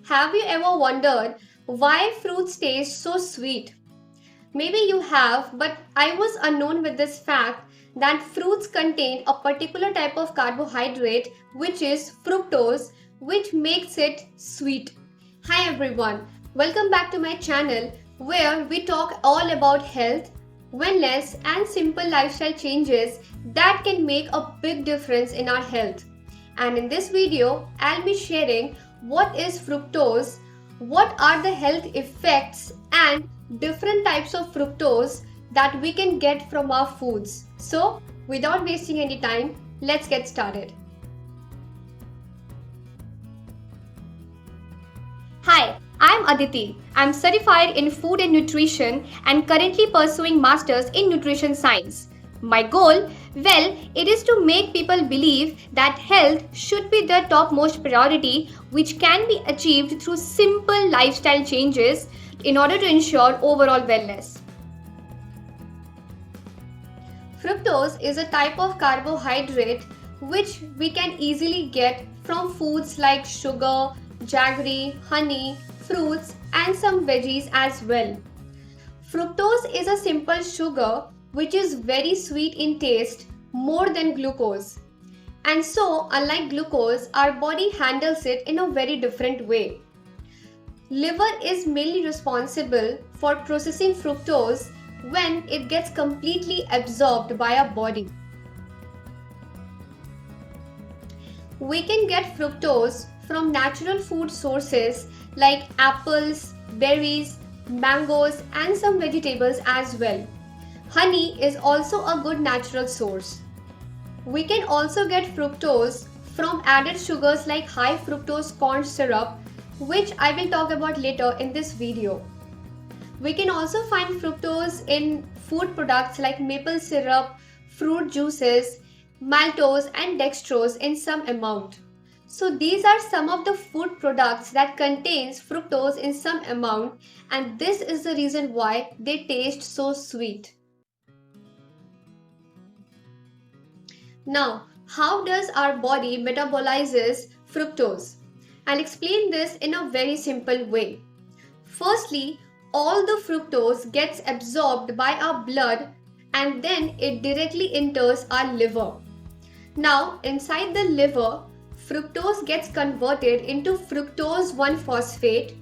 Have you ever wondered why fruits taste so sweet? Maybe you have, but I was unknown with this fact that fruits contain a particular type of carbohydrate which is fructose, which makes it sweet. Hi everyone, welcome back to my channel where we talk all about health, wellness, and simple lifestyle changes that can make a big difference in our health. And in this video, I'll be sharing what is fructose, what are the health effects, and different types of fructose that we can get from our foods. So, without wasting any time, let's get started. Hi, I'm Aditi. I'm certified in food and nutrition and currently pursuing masters in nutrition science. My goal, well, it is to make people believe that health should be their topmost priority, which can be achieved through simple lifestyle changes in order to ensure overall wellness. Fructose is a type of carbohydrate which we can easily get from foods like sugar, jaggery, honey, fruits, and some veggies as well. Fructose is a simple sugar which is very sweet in taste more than glucose. And so, unlike glucose, our body handles it in a very different way. Liver is mainly responsible for processing fructose when it gets completely absorbed by our body. We can get fructose from natural food sources like apples, berries, mangoes, and some vegetables as well. Honey is also a good natural source. We can also get fructose from added sugars like high fructose corn syrup, which I will talk about later in this video. We can also find fructose in food products like maple syrup, fruit juices, maltose, and dextrose in some amount. So these are some of the food products that contains fructose in some amount, and this is the reason why they taste so sweet. Now, how does our body metabolizes fructose? I'll explain this in a very simple way. Firstly, all the fructose gets absorbed by our blood and then it directly enters our liver. Now, inside the liver, fructose gets converted into fructose 1-phosphate,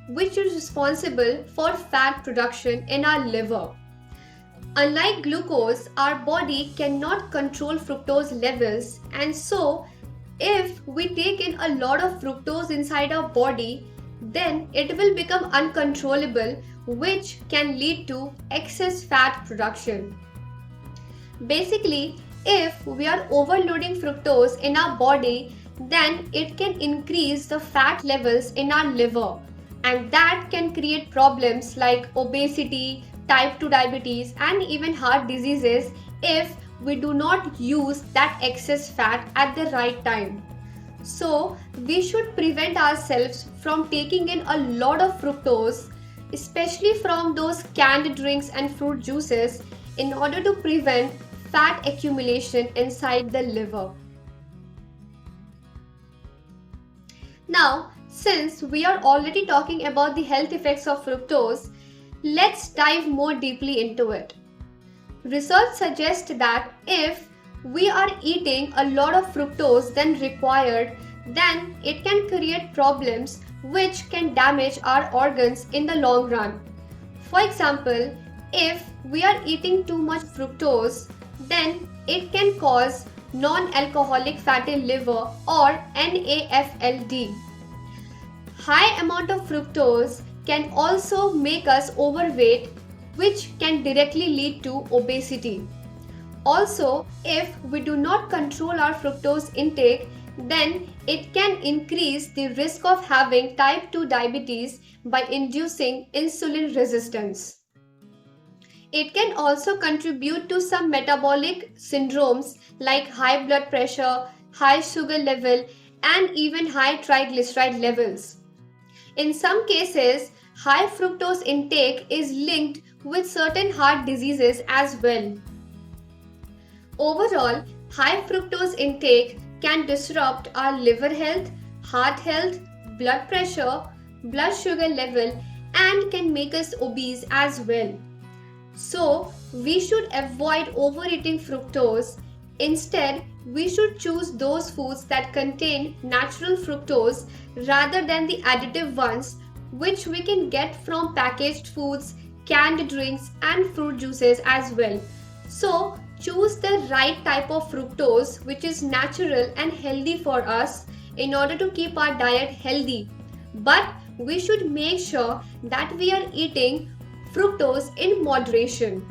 which is responsible for fat production in our liver. Unlike glucose, our body cannot control fructose levels, and so if we take in a lot of fructose inside our body, then it will become uncontrollable, which can lead to excess fat production. Basically, if we are overloading fructose in our body, then it can increase the fat levels in our liver, and that can create problems like obesity, type 2 diabetes, and even heart diseases if we do not use that excess fat at the right time. So, we should prevent ourselves from taking in a lot of fructose, especially from those canned drinks and fruit juices, in order to prevent fat accumulation inside the liver. Now, since we are already talking about the health effects of fructose, let's dive more deeply into it. Research suggests that if we are eating a lot of fructose than required, then it can create problems which can damage our organs in the long run. For example, if we are eating too much fructose, then it can cause non-alcoholic fatty liver or NAFLD. High amount of fructose can also make us overweight, which can directly lead to obesity. Also, if we do not control our fructose intake, then it can increase the risk of having type 2 diabetes by inducing insulin resistance. It can also contribute to some metabolic syndromes like high blood pressure, high sugar level, and even high triglyceride levels. In some cases, high fructose intake is linked with certain heart diseases as well. Overall, high fructose intake can disrupt our liver health, heart health, blood pressure, blood sugar level, and can make us obese as well. So, we should avoid overeating fructose. Instead, we should choose those foods that contain natural fructose rather than the additive ones, which we can get from packaged foods, canned drinks, and fruit juices as well. So, choose the right type of fructose which is natural and healthy for us in order to keep our diet healthy. But we should make sure that we are eating fructose in moderation.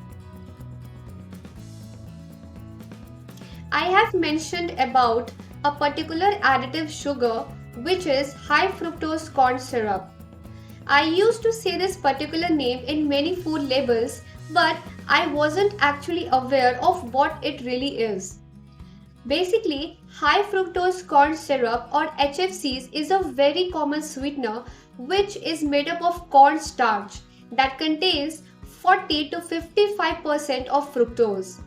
I have mentioned about a particular additive sugar which is high fructose corn syrup. I used to say this particular name in many food labels, but I wasn't actually aware of what it really is. Basically, high fructose corn syrup or HFCs is a very common sweetener which is made up of corn starch that contains 40 to 55% of fructose.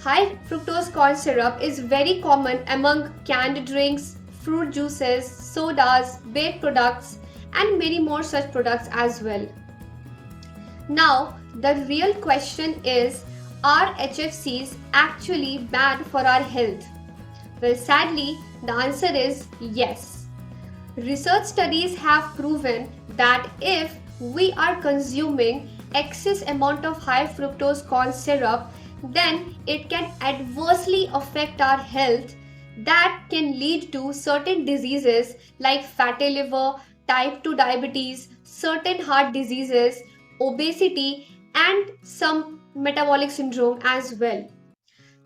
High fructose corn syrup is very common among canned drinks, fruit juices, sodas, baked products, and many more such products as well. Now, the real question is, are HFCs actually bad for our health? Well, sadly, the answer is yes. Research studies have proven that if we are consuming excess amount of high fructose corn syrup, then it can adversely affect our health. That can lead to certain diseases like fatty liver, type 2 diabetes, certain heart diseases, obesity, and some metabolic syndrome as well.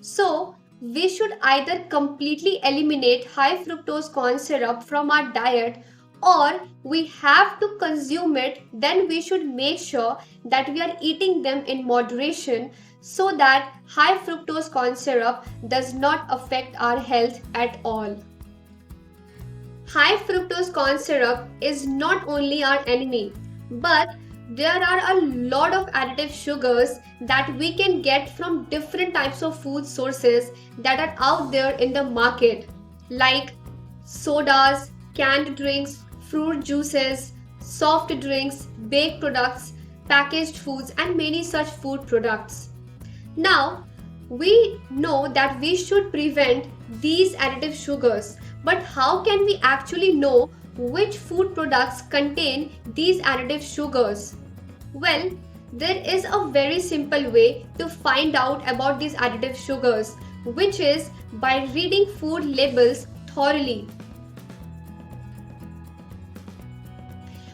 So, we should either completely eliminate high fructose corn syrup from our diet, or we have to consume it. Then we should make sure that we are eating them in moderation so that high fructose corn syrup does not affect our health at all. High fructose corn syrup is not only our enemy, but there are a lot of additive sugars that we can get from different types of food sources that are out there in the market, like sodas, canned drinks, fruit juices, soft drinks, baked products, packaged foods, and many such food products. Now, we know that we should prevent these additive sugars, but how can we actually know which food products contain these additive sugars? Well, there is a very simple way to find out about these additive sugars, which is by reading food labels thoroughly.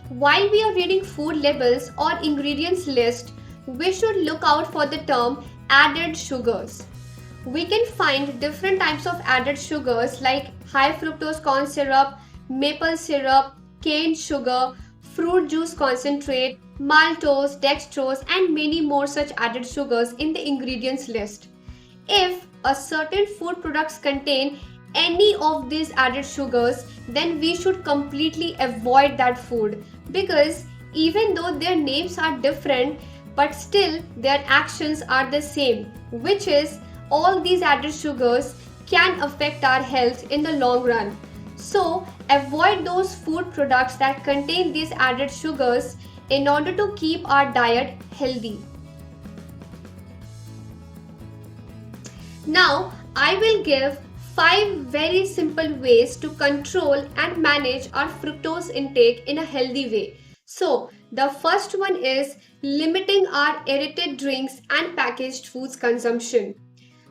While we are reading food labels or ingredients list, we should look out for the term added sugars. We can find different types of added sugars like high fructose corn syrup, maple syrup, cane sugar, fruit juice concentrate, maltose, dextrose, and many more such added sugars in the ingredients list. If a certain food products contain any of these added sugars, then we should completely avoid that food, because even though their names are different, but still their actions are the same, which is all these added sugars can affect our health in the long run. So avoid those food products that contain these added sugars in order to keep our diet healthy. Now I will give 5 very simple ways to control and manage our fructose intake in a healthy way. So the first one is limiting our aerated drinks and packaged foods consumption.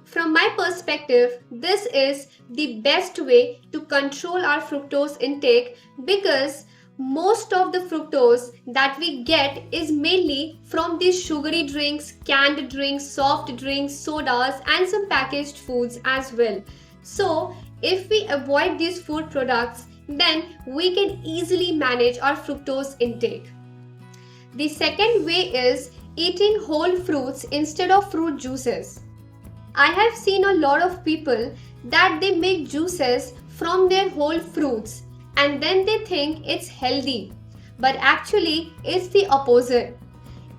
From my perspective, this is the best way to control our fructose intake, because most of the fructose that we get is mainly from these sugary drinks, canned drinks, soft drinks, sodas, and some packaged foods as well. So if we avoid these food products, then we can easily manage our fructose intake. The second way is eating whole fruits instead of fruit juices. I have seen a lot of people that they make juices from their whole fruits and then they think it's healthy, but actually it's the opposite.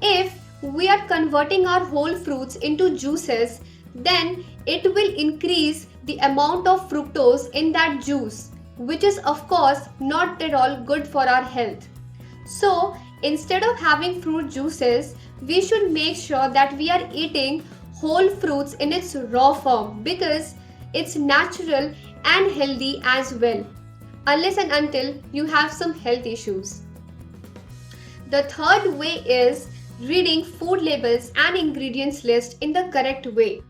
If we are converting our whole fruits into juices, then it will increase the amount of fructose in that juice, which is of course not at all good for our health. So instead of having fruit juices, we should make sure that we are eating whole fruits in its raw form because it's natural and healthy as well, unless and until you have some health issues. The third way is reading food labels and ingredients list in the correct way.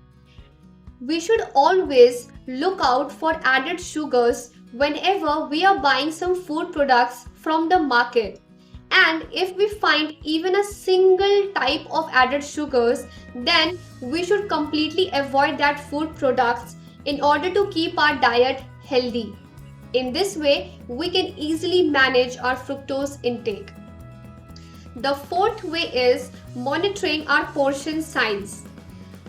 We should always look out for added sugars whenever we are buying some food products from the market. And if we find even a single type of added sugars, then we should completely avoid that food products in order to keep our diet healthy. In this way, we can easily manage our fructose intake. The fourth way is monitoring our portion size.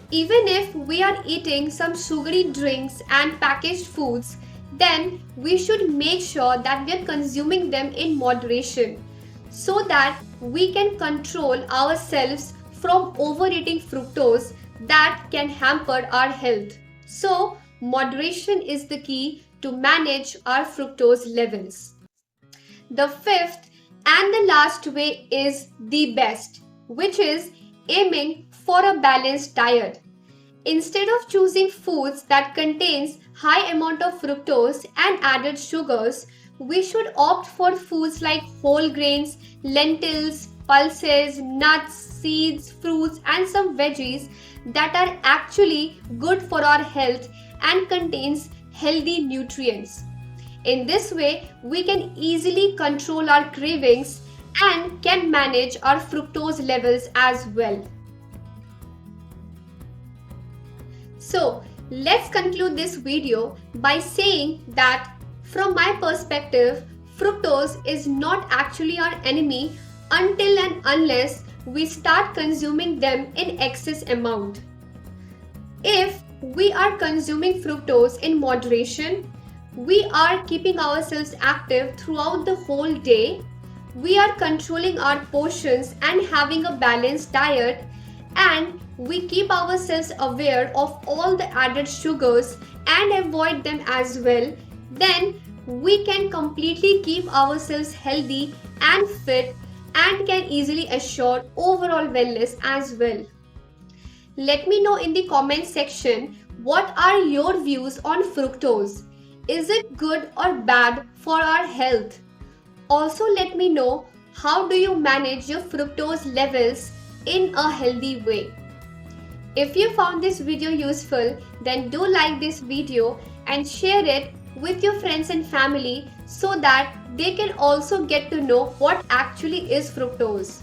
Even if we are eating some sugary drinks and packaged foods, then we should make sure that we are consuming them in moderation so that we can control ourselves from overeating fructose that can hamper our health. So, moderation is the key to manage our fructose levels. The fifth and the last way is the best, which is aiming for a balanced diet. Instead of choosing foods that contains high amount of fructose and added sugars, we should opt for foods like whole grains, lentils, pulses, nuts, seeds, fruits and some veggies that are actually good for our health and contains healthy nutrients. In this way, we can easily control our cravings and can manage our fructose levels as well. So, let's conclude this video by saying that from my perspective, fructose is not actually our enemy until and unless we start consuming them in excess amount. If we are consuming fructose in moderation, we are keeping ourselves active throughout the whole day, we are controlling our portions and having a balanced diet, and we keep ourselves aware of all the added sugars and avoid them as well, then we can completely keep ourselves healthy and fit and can easily assure overall wellness as well. Let me know in the comment section what are your views on fructose. Is it good or bad for our health? Also let me know how do you manage your fructose levels in a healthy way. If you found this video useful, then do like this video and share it with your friends and family so that they can also get to know what actually is fructose.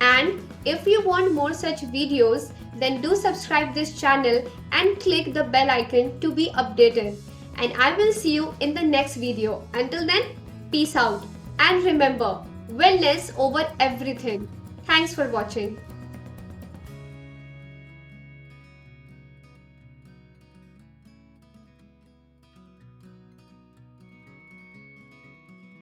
And if you want more such videos, then do subscribe this channel and click the bell icon to be updated. And I will see you in the next video. Until then, peace out. And remember, wellness over everything. Thanks for watching.